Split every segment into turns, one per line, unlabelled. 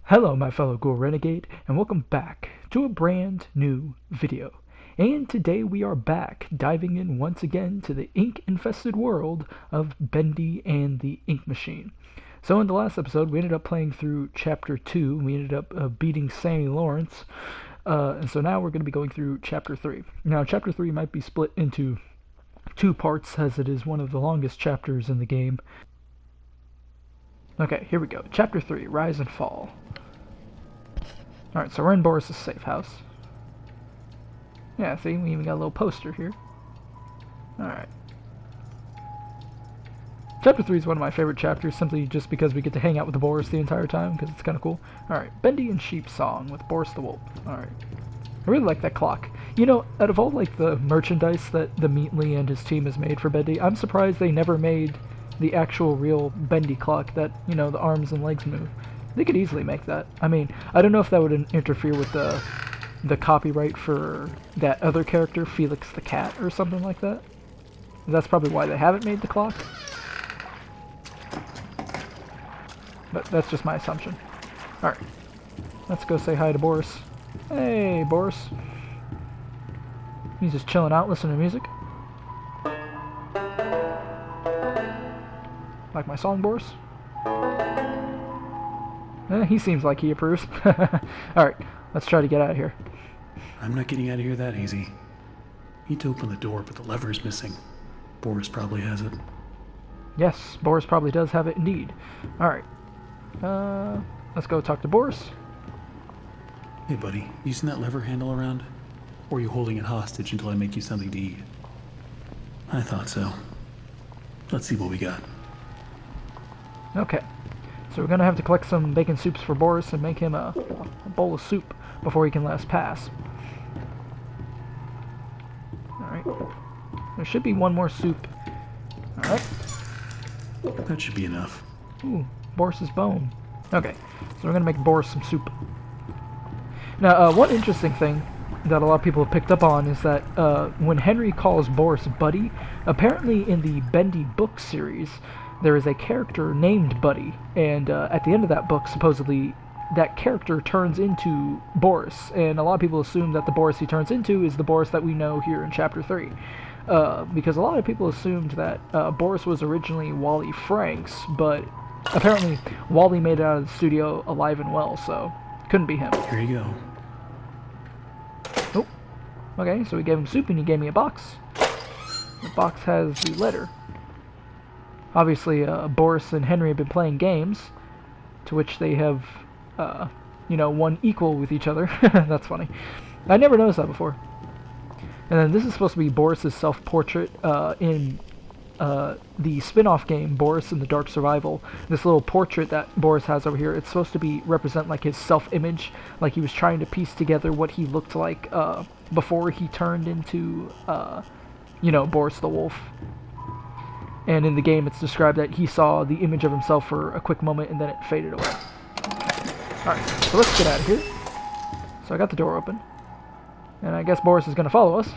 Hello my fellow Ghoul Renegade, and welcome back to a brand new video. And today we are back, diving in once again to the ink-infested world of Bendy and the Ink Machine. So in the last episode, we ended up playing through Chapter 2, we ended up beating Sammy Lawrence, and so now we're going to be going through Chapter 3. Now Chapter 3 might be split into two parts, as it is one of the longest chapters in the game. Okay, here we go. Chapter 3, Rise and Fall. Alright, so we're in Boris's safe house. Yeah, see, we even got a little poster here. Alright. Chapter 3 is one of my favorite chapters, simply just because we get to hang out with the Boris the entire time, because it's kind of cool. Alright, Bendy and Sheep Song with Boris the Wolf. Alright. I really like that clock. You know, out of all, like, the merchandise that the Meatley and his team has made for Bendy, I'm surprised they never made the actual real Bendy clock that, you know, the arms and legs move. They could easily make that. I mean, I don't know if that would interfere with the copyright for that other character, Felix the Cat, or something like that. That's probably why they haven't made the clock. But that's just my assumption. Alright. Let's go say hi to Boris. Hey, Boris. He's just chilling out, listening to music. Like my song, Boris? He seems like he approves. Alright, let's try to get out of here.
I'm not getting out of here that easy. Need to open the door, but the lever's missing. Boris probably has it.
Yes, Boris probably does have it indeed. Alright. Let's go talk to Boris.
Hey buddy, you seen that lever handle around? Or are you holding it hostage until I make you something to eat? I thought so. Let's see what we got.
Okay. So we're going to have to collect some bacon soups for Boris and make him a bowl of soup before he can let us pass. Alright. There should be one more soup. Alright.
That should be enough.
Ooh, Boris's bone. Okay, so we're going to make Boris some soup. Now, one interesting thing that a lot of people have picked up on is that when Henry calls Boris Buddy, apparently in the Bendy book series, there is a character named Buddy, and at the end of that book, supposedly, that character turns into Boris, and a lot of people assume that the Boris he turns into is the Boris that we know here in Chapter 3. Because a lot of people assumed that Boris was originally Wally Franks, but apparently Wally made it out of the studio alive and well, so couldn't be him.
Here you go.
Oh, okay, so we gave him soup and he gave me a box. The box has the letter. Obviously, Boris and Henry have been playing games, to which they have, you know, won equal with each other. That's funny. I never noticed that before. And then this is supposed to be Boris's self-portrait in the spin-off game, Boris in the Dark Survival. This little portrait that Boris has over here, it's supposed to be represent like his self-image, like he was trying to piece together what he looked like before he turned into, you know, Boris the Wolf. And in the game, it's described that he saw the image of himself for a quick moment and then it faded away. Alright, so let's get out of here. So I got the door open. And I guess Boris is going to follow us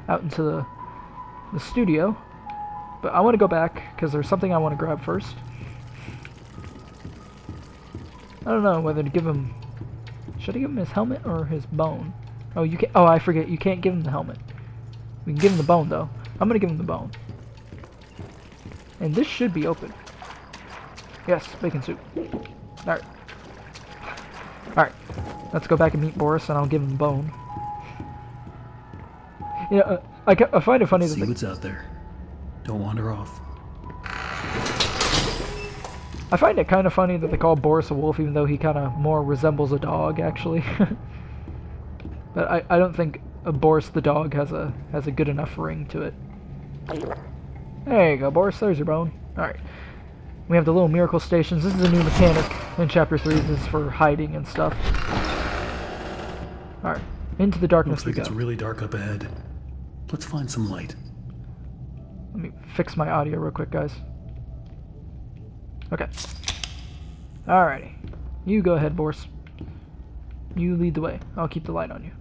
out into the studio. But I want to go back because there's something I want to grab first. I don't know whether to give him... Should I give him his helmet or his bone? Oh, you can't... Oh, I forget. You can't give him the helmet. We can give him the bone, though. I'm going to give him the bone. And this should be open. Yes, bacon soup. Alright. Alright. Let's go back and meet Boris and I'll give him the bone. Yeah, I find it funny that...
See what's out there. Don't wander off.
I find it kind of funny that they call Boris a wolf, even though he kind of more resembles a dog, actually. But I don't think Boris the dog has a good enough ring to it. There you go, Boris. There's your bone. Alright. We have the little miracle stations. This is a new mechanic in Chapter 3. This is for hiding and stuff. Alright. Into the darkness we go.
Looks like it's really dark up ahead. Let's find some light.
Let me fix my audio real quick, guys. Okay. Alrighty. You go ahead, Boris. You lead the way. I'll keep the light on you.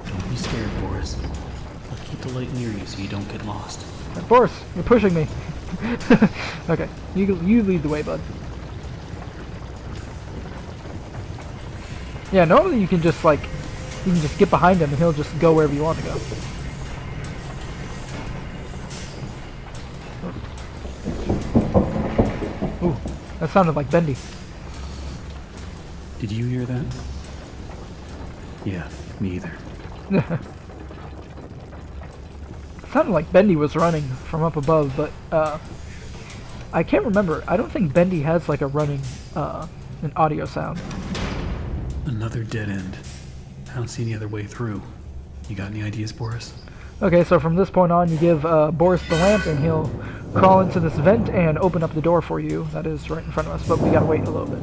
Don't be scared, Boris. I'll keep the light near you so you don't get lost.
Boris, you're pushing me. Okay, you lead the way, bud. Yeah, normally you can just get behind him and he'll just go wherever you want to go. Ooh, that sounded like Bendy.
Did you hear that? Yeah, me either.
Sounded like Bendy was running from up above, but I can't remember. I don't think Bendy has like a running an audio sound.
Another dead end. I don't see any other way through. You got any ideas, Boris?
Okay, so from this point on, you give Boris the lamp, and he'll crawl into this vent and open up the door for you. That is right in front of us, but we gotta wait a little bit.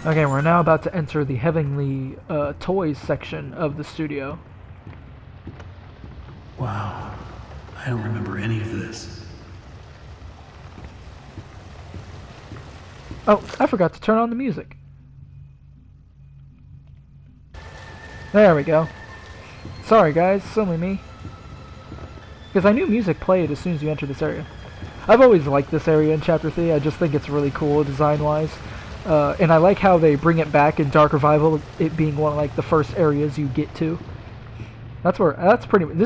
Okay, we're now about to enter the Heavenly Toys section of the studio.
Wow. I don't remember any of this.
Oh, I forgot to turn on the music. There we go. Sorry guys, silly me. Because I knew music played as soon as you enter this area. I've always liked this area in Chapter 3, I just think it's really cool design-wise. And I like how they bring it back in Dark Revival, it being one of like the first areas you get to. This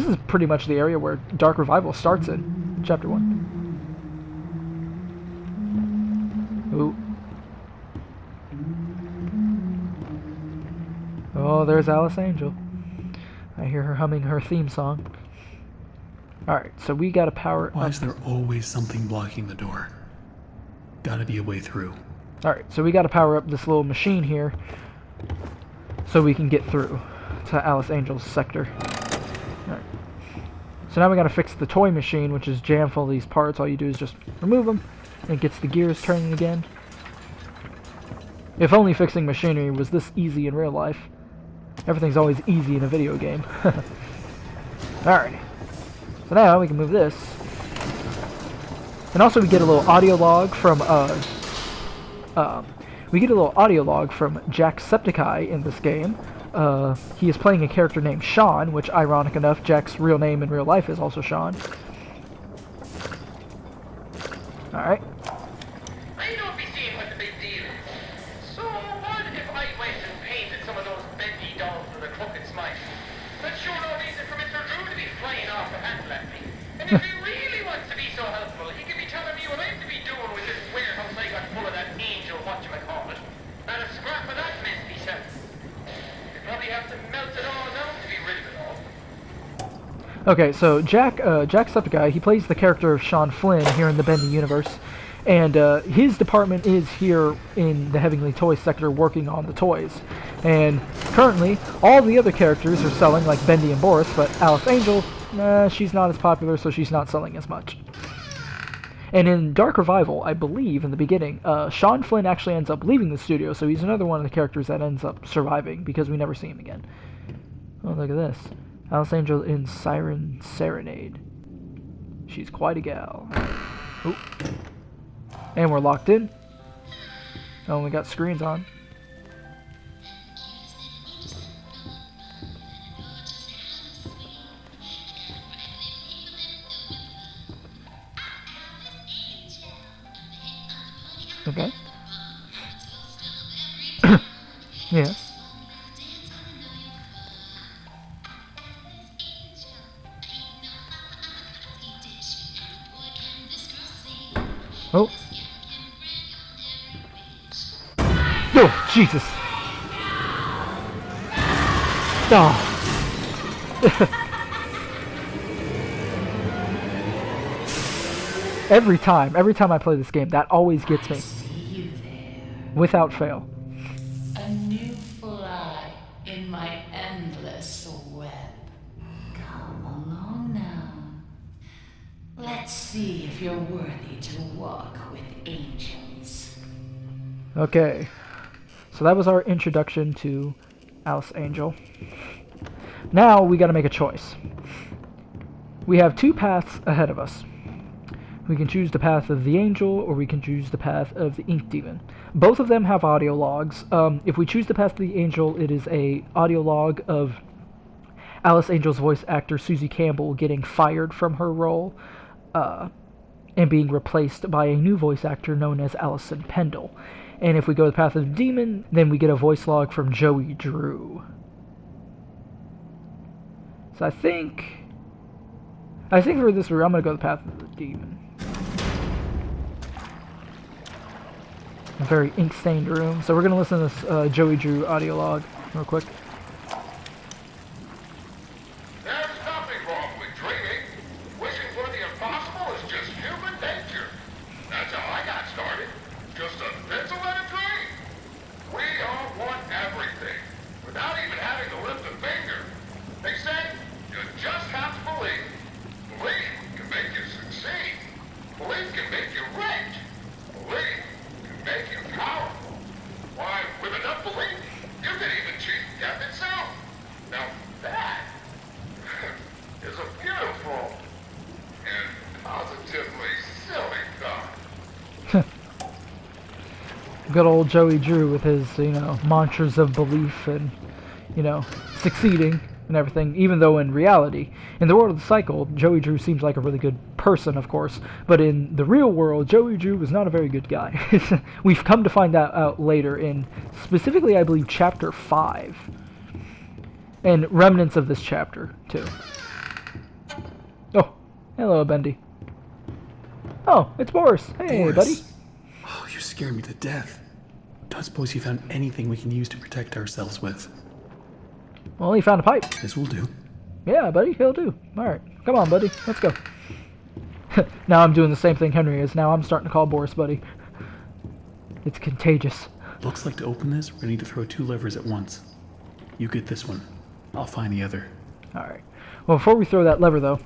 is pretty much the area where Dark Revival starts in Chapter 1. Ooh. Oh, there's Alice Angel. I hear her humming her theme song. Alright, so we gotta power up.
Why is there always something blocking the door? Gotta be a way through.
Alright, so we gotta power up this little machine here so we can get through to Alice Angel's sector. Alright. So now we gotta fix the toy machine, which is jammed full of these parts. All you do is just remove them, and it gets the gears turning again. If only fixing machinery was this easy in real life. Everything's always easy in a video game. Alright. So now we can move this. And also we get a little audio log from Jacksepticeye in this game. He is playing a character named Sean, which, ironic enough, Jack's real name in real life is also Sean. Alright.
I don't be seeing what the big deal is. So, what if I went and painted some of those Bendy dolls with a crooked smile? That's sure no reason for Mr. Drew to be flying off the handle at me. And if he really wants to be so helpful, he could be telling me what I'm to be doing with this warehouse I got full of that angel whatchamacallit. Not a scrap of that mess be selling. They probably have to melt it all down to be rid of it all.
Okay, so Jacksepticeye, he plays the character of Sean Flynn here in the Bendy universe, and his department is here in the Heavenly Toys sector working on the toys. And currently, all the other characters are selling, like Bendy and Boris, but Alice Angel, she's not as popular, so she's not selling as much. And in Dark Revival, I believe, in the beginning, Sean Flynn actually ends up leaving the studio, so he's another one of the characters that ends up surviving, because we never see him again. Oh, look at this. Alice Angel in Siren Serenade. She's quite a gal. Ooh. And we're locked in. Oh, we got screens on. Okay. Yeah. Oh. Oh, Jesus. Oh. Every time I play this game, that always gets me. Without fail.
A new fly in my endless web. Come along now. Let's see if you're worthy to walk with angels.
Okay. So that was our introduction to Alice Angel. Now we gotta make a choice. We have two paths ahead of us. We can choose the path of the angel, or we can choose the path of the ink demon. Both of them have audio logs. If we choose the path of the angel, it is a audio log of Alice Angel's voice actor Susie Campbell getting fired from her role and being replaced by a new voice actor known as Allison Pendle. And if we go the path of the demon, then we get a voice log from Joey Drew. So I think for this route, I'm going to go the path of the demon. A very ink-stained room. So we're going to listen to this Joey Drew audio log real quick.
There's nothing wrong with dreaming. Wishing for the impossible is just human nature. That's how I got started. Just a pencil and a dream. We all want everything, without even having to lift a finger. They say you just have to believe. Belief can make you succeed. Belief can make you rich. Belief can make you powerful. Why, with enough belief, you can even cheat death itself. Now that is a beautiful and positively silly thought.
Good old Joey Drew with his, mantras of belief and, succeeding and everything, even though in reality, in the world of the cycle, Joey Drew seems like a really good person, of course, but in the real world, Joey Drew was not a very good guy. We've come to find that out later in, specifically, I believe, Chapter 5, and remnants of this chapter, too. Oh, hello, Bendy. Oh, it's Boris. Hey,
Boris.
buddy.
Oh, you scared me to death. Don't suppose you found anything we can use to protect ourselves with?
Well, he found a pipe.
This will do.
Yeah, buddy, he'll do. Alright, come on, buddy, let's go. Now I'm doing the same thing Henry is. Now I'm starting to call Boris buddy. It's contagious.
Looks like to open this, we're gonna need to throw 2 levers at once. You get this one. I'll find the other.
Alright. Well, before we throw that lever, though,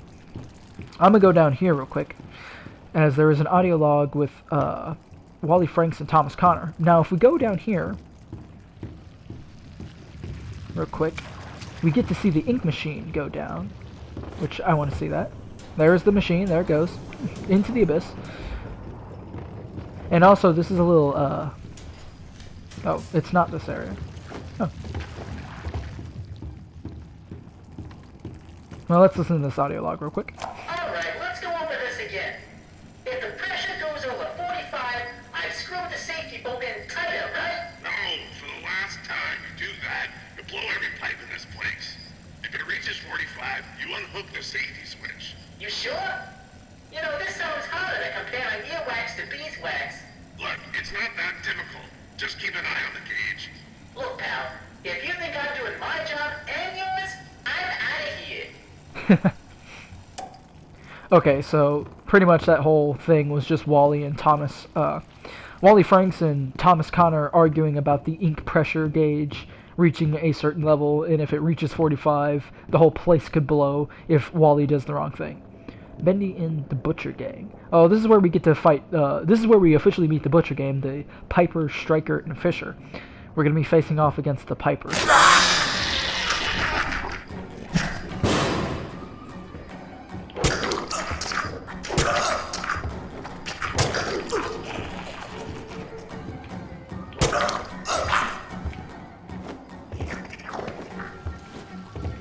I'm gonna go down here real quick, as there is an audio log with Wally Franks and Thomas Connor. Now, if we go down here, real quick, we get to see the ink machine go down, which I want to see that. There's the machine, there it goes, into the abyss. And also, this is a little, oh, it's not this area. Oh. Well, let's listen to this audio log real quick.
Alright, let's go over this again. If the pressure goes over 45, I screw the safety bolt in tighter, right? No, for the last time you do that, you blow every pipe in this place. If it reaches 45, you unhook the safety switch. You sure? You know, this sounds harder than comparing earwax to beeswax. Look, it's not that difficult. Just keep an eye on the gauge. Look, pal, if you think I'm doing my job and yours, I'm out of here.
Okay, so pretty much that whole thing was just Wally and Thomas, Wally Franks and Thomas Connor arguing about the ink pressure gauge reaching a certain level, and if it reaches 45, the whole place could blow if Wally does the wrong thing. Bendy and the Butcher Gang. Oh, this is where we get to fight, this is where we officially meet the Butcher Gang, the Piper, Stryker, and Fisher. We're going to be facing off against the Pipers.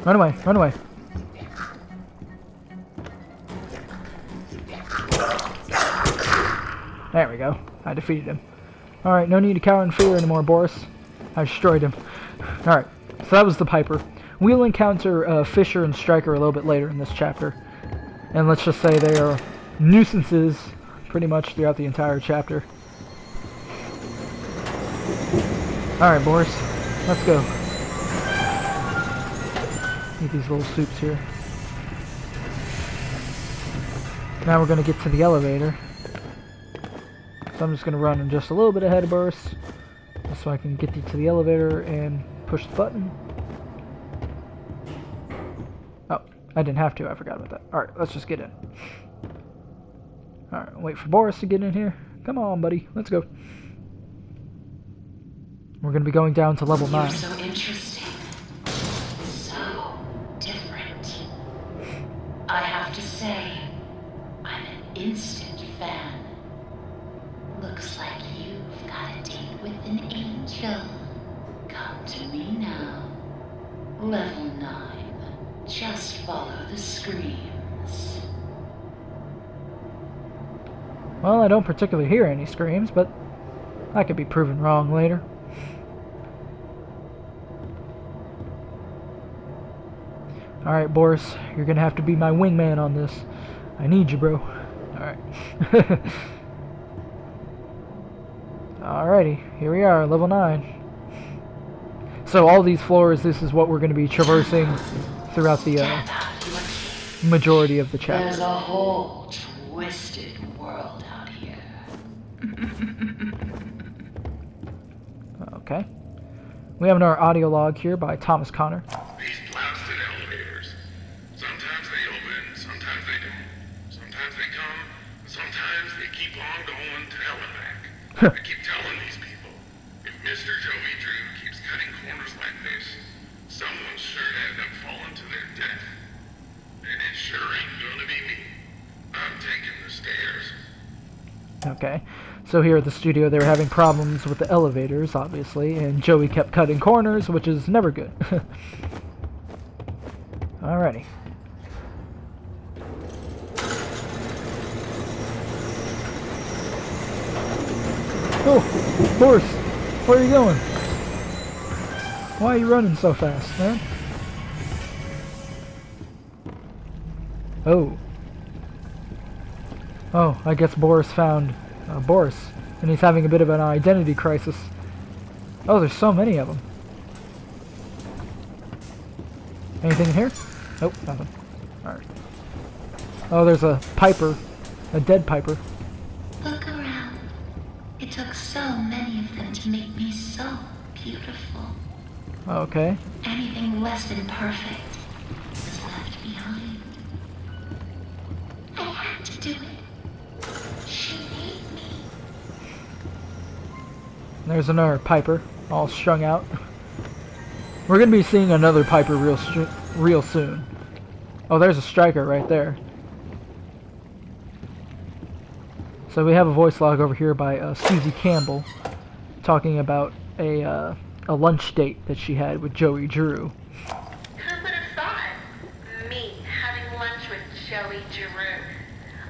Run away, run away. There we go. I defeated him. Alright, no need to cower in fear anymore, Boris. I destroyed him. Alright, so that was the Piper. We'll encounter Fisher and Stryker a little bit later in this chapter. And let's just say they are nuisances pretty much throughout the entire chapter. Alright, Boris. Let's go. Eat these little soups here. Now we're going to get to the elevator. So I'm just going to run just a little bit ahead of Boris, just so I can get you to the elevator and push the button. Oh, I didn't have to. I forgot about that. Alright, let's just get in. Alright, wait for Boris to get in here. Come on, buddy. Let's go. We're going to be going down to level 9.
You're so interesting. So different. I have to say, I'm an instant fan. fan. Looks like you've got a date with an angel. Come to me now. Level 9. Just follow the screams.
Well, I don't particularly hear any screams, but I could be proven wrong later. Alright, Boris, you're gonna have to be my wingman on this. I need you, bro. Alright. Alrighty, here we are, level 9. So all these floors, this is what we're going to be traversing throughout the majority of the chapter.
There's a whole twisted world out here.
Okay. We have our audio log here by Thomas Connor.
These blasted elevators. Sometimes they open, sometimes they don't. Sometimes they come, sometimes they keep on going to hell and back. I keep telling these people, if Mr. Joey Drew keeps cutting corners like this, someone's sure to end up falling to their death. And it sure ain't gonna be me. I'm taking the stairs.
Okay. So here at the studio, they were having problems with the elevators, obviously, and Joey kept cutting corners, which is never good. Alrighty. Oh, Boris, where are you going? Why are you running so fast, man? Oh. Oh, I guess Boris found Boris, and he's having a bit of an identity crisis. Oh, there's so many of them. Anything in here? Nope, nothing. Alright. Oh, there's a Piper. A dead Piper.
Look around. It took so many of them to make me so beautiful.
Okay.
Anything less than perfect was left behind. I had to do it. She made me.
There's another Piper, all strung out. We're gonna be seeing another Piper real soon. Oh, there's a striker right there. So we have a voice log over here by Susie Campbell, talking about a lunch date that she had with Joey Drew.
Who would have thought? Me having lunch with Joey Drew.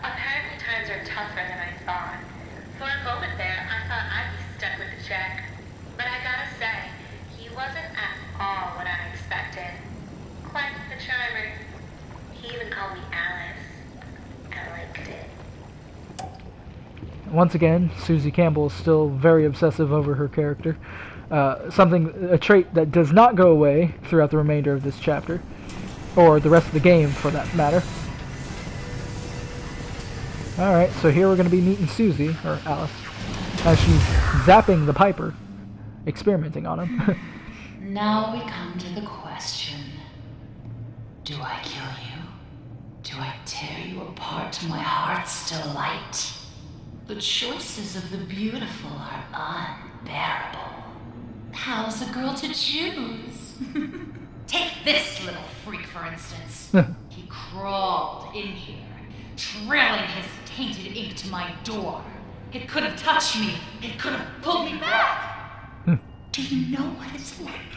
Apparently times are tougher than I thought. For a moment there, I thought I'd be stuck with the check. But I gotta say, he wasn't at all what I expected. Quite the charmer. He even called me Alice. I liked it.
Once again, Susie Campbell is still very obsessive over her character. A trait that does not go away throughout the remainder of this chapter, or the rest of the game for that matter. Alright, so here we're going to be meeting Susie, or Alice, as she's zapping the Piper, experimenting on him.
Now we come to the question. Do I kill you? Do I tear you apart to my heart's delight? The choices of the beautiful are unbearable. How's a girl to choose? Take this little freak, for instance. He crawled in here, trailing his tainted ink to my door. It could have touched me. It could have pulled me back. Do you know what it's like?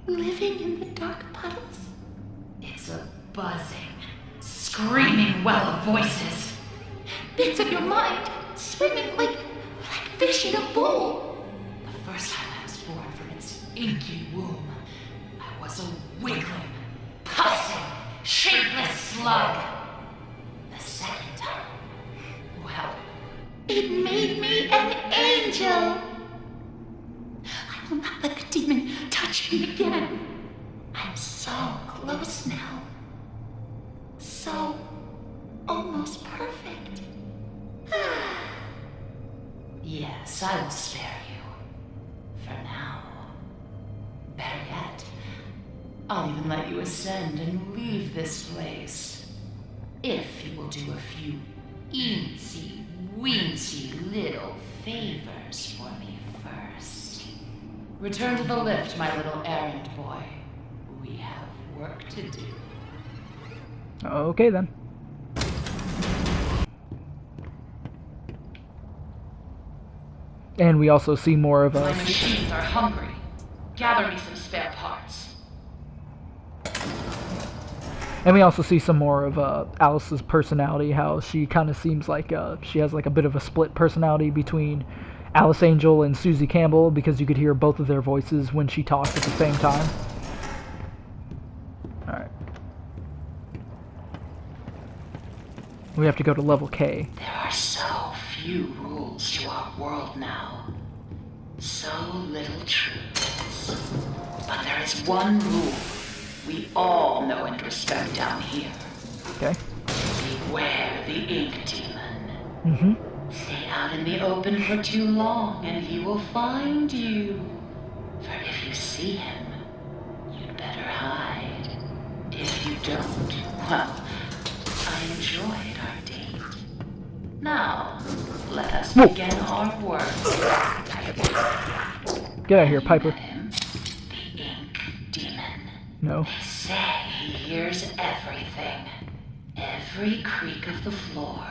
Living in the dark puddles? It's a buzzing, screaming well of voices. Bits of your mind swimming like fish in a bowl. The first time I was born from its inky womb, I was a wiggling, pussing, shapeless slug. The second time, well, it made me an angel. I will not let the demon touch me again. I'm so close now. So almost perfect. Yes, I will spare you. For now. Better yet, I'll even let you ascend and leave this place. If you will do a few eensy-weensy little favors for me first. Return to the lift, my little errand boy. We have work to do.
Okay then. And we also see more of
My machines are hungry. Gather me some spare parts.
And we also see some more of Alice's personality, how she kind of seems like she has like a bit of a split personality between Alice Angel and Susie Campbell, because you could hear both of their voices when she talks at the same time. Alright. We have to go to level K.
There are so few rules to our world now. So little truths. But there is one rule we all know and respect down here.
Okay.
Beware the ink demon.
Mm-hmm.
Stay out in the open for too long and he will find you. For if you see him, you'd better hide. If you don't, well, I enjoyed our date. Now, let us begin our work.
Get out of here, Piper.
Him, the ink demon.
No.
They say he hears everything. Every creak of the floor.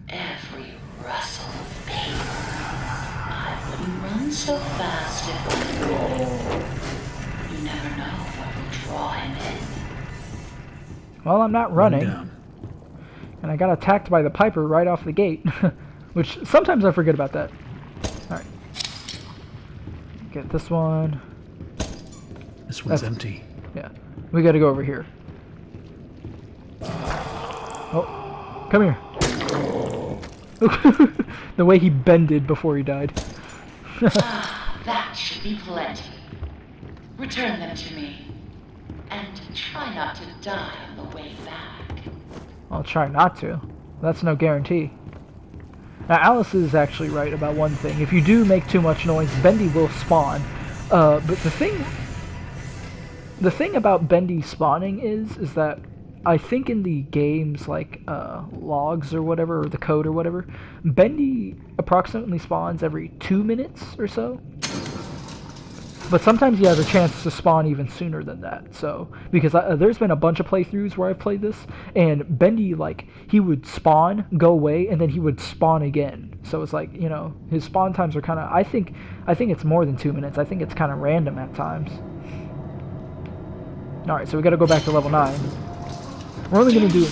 Every rustle of paper. I wouldn't run so fast if I could. You never know what will draw him in.
Well, I'm not running.
Down.
And I got attacked by the Piper right off the gate. Which, sometimes I forget about that. Alright. Get this one.
This one's empty.
Yeah. We gotta go over here. Oh. Come here. The way he bended before he died.
That should be plenty. Return them to me. And try not to die on the way back.
I'll try not to. That's no guarantee. Now, Alice is actually right about one thing. If you do make too much noise, Bendy will spawn. But the thing about Bendy spawning is that I think in the game's like logs or whatever, or the code or whatever, Bendy approximately spawns every 2 minutes or so. But sometimes he has a chance to spawn even sooner than that. So, because there's been a bunch of playthroughs where I've played this, and Bendy, like, he would spawn, go away, and then he would spawn again. So it's like, you know, his spawn times are kind of, I think it's more than 2 minutes. I think it's kind of random at times. Alright, so we gotta go back to level 9. We're only gonna do...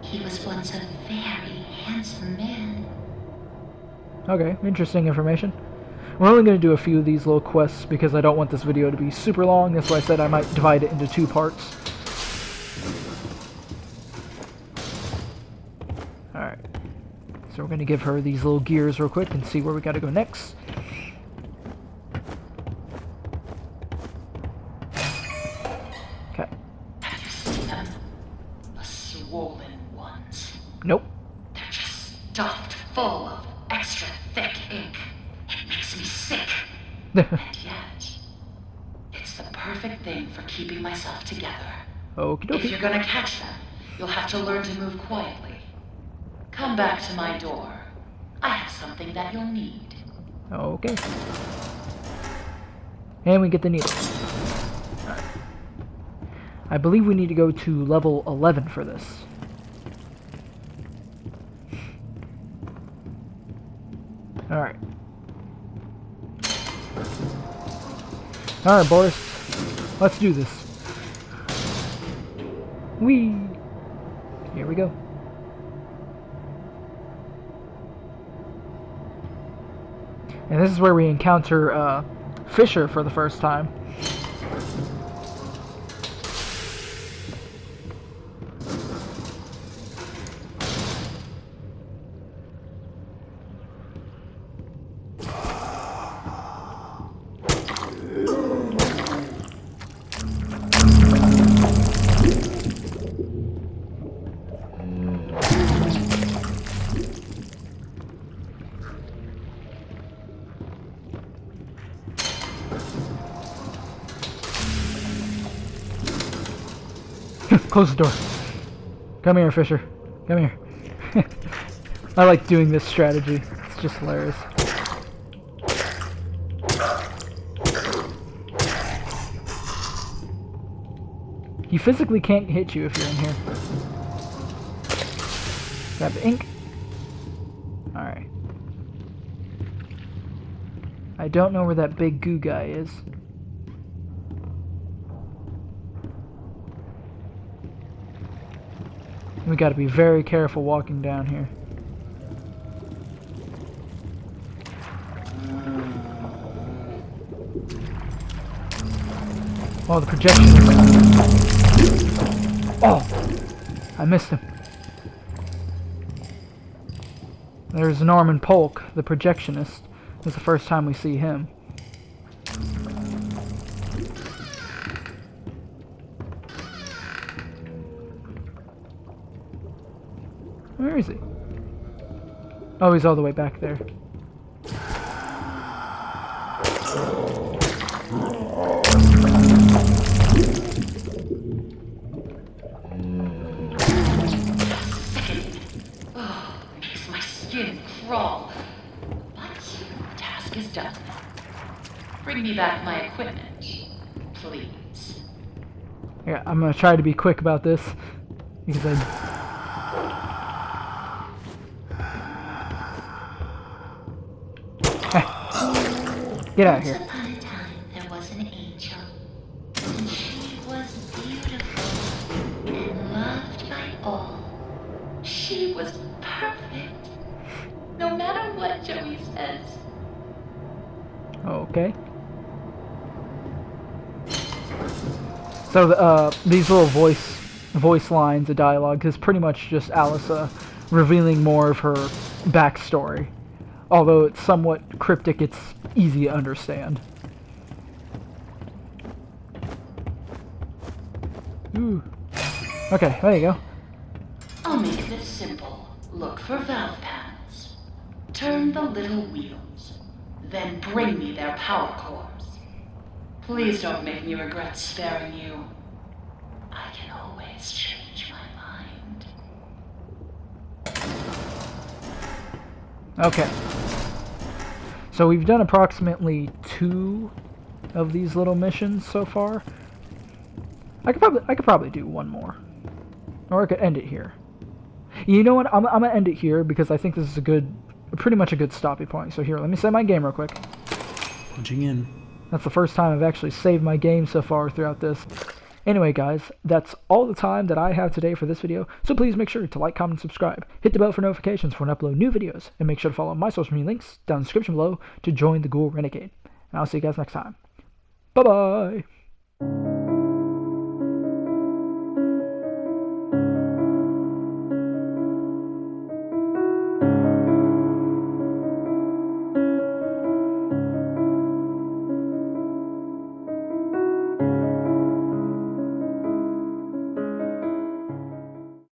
He was once a very handsome man.
Okay, interesting information. We're only going to do a few of these little quests because I don't want this video to be super long. That's why I said I might divide it into 2 parts. Alright. So we're going to give her these little gears real quick and see where we got to go next. Okay.
Have you seen them? The swollen ones.
Nope.
They're just stuffed full of extra thick ink. It makes me sick. And yet, it's the perfect thing for keeping myself together.
Okie
If
dokie.
you're gonna catch them, you'll have to learn to move quietly. Come back to my door. I have something that you'll need.
Okay. And we get the needle. Alright. I believe we need to go to level 11 for this. Alright. Alright, Boris. Let's do this. Whee! Here we go. And this is where we encounter Fisher for the first time. Close the door. Come here, Fisher. Come here. I like doing this strategy. It's just hilarious. He physically can't hit you if you're in here. Grab the ink. Alright. I don't know where that big goo guy is. We gotta be very careful walking down here. Oh, the projection is... Oh! I missed him. There's Norman Polk, the projectionist. This is the first time we see him. Where is he? Oh, he's all the way back there.
Makes my skin crawl. But the task is done. Bring me back my equipment, please.
Yeah, I'm gonna try to be quick about this because I. Get out of here.
Once upon a time, there was an angel, and she was beautiful and loved by all. She was perfect, no matter what Joey says.
Okay. So these little voice lines of dialogue is pretty much just Alice revealing more of her backstory. Although it's somewhat cryptic, it's easy to understand. Ooh. Okay, there you go.
I'll make this simple. Look for valve pads. Turn the little wheels. Then bring me their power cores. Please don't make me regret sparing you. I can always change my mind.
Okay. So we've done approximately 2 of these little missions so far. I could probably do one more. Or I could end it here. You know what? I'm gonna end it here because I think this is pretty much a good stopping point. So here, let me save my game real quick.
Punching in.
That's the first time I've actually saved my game so far throughout this. Anyway guys, that's all the time that I have today for this video, so please make sure to like, comment, and subscribe. Hit the bell for notifications when I upload new videos, and make sure to follow my social media links down in the description below to join the Ghoul Renegade. And I'll see you guys next time. Bye-bye!